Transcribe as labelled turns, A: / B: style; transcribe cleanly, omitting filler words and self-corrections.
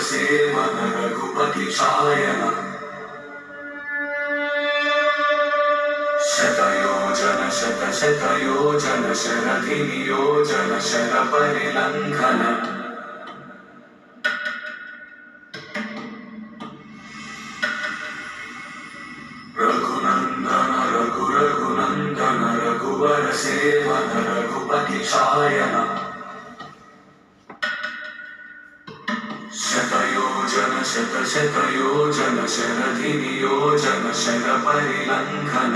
A: seven Raghupati शायन शतयोजन शतशतयोजन शरधिनियोजन शरपरिलङ्घन रघुनन्दन रघुनन्दन रघुवर सेवन रघुपति शायन शतयोजन शतशतयोजन शरधिनियोजन शरपरिलङ्घन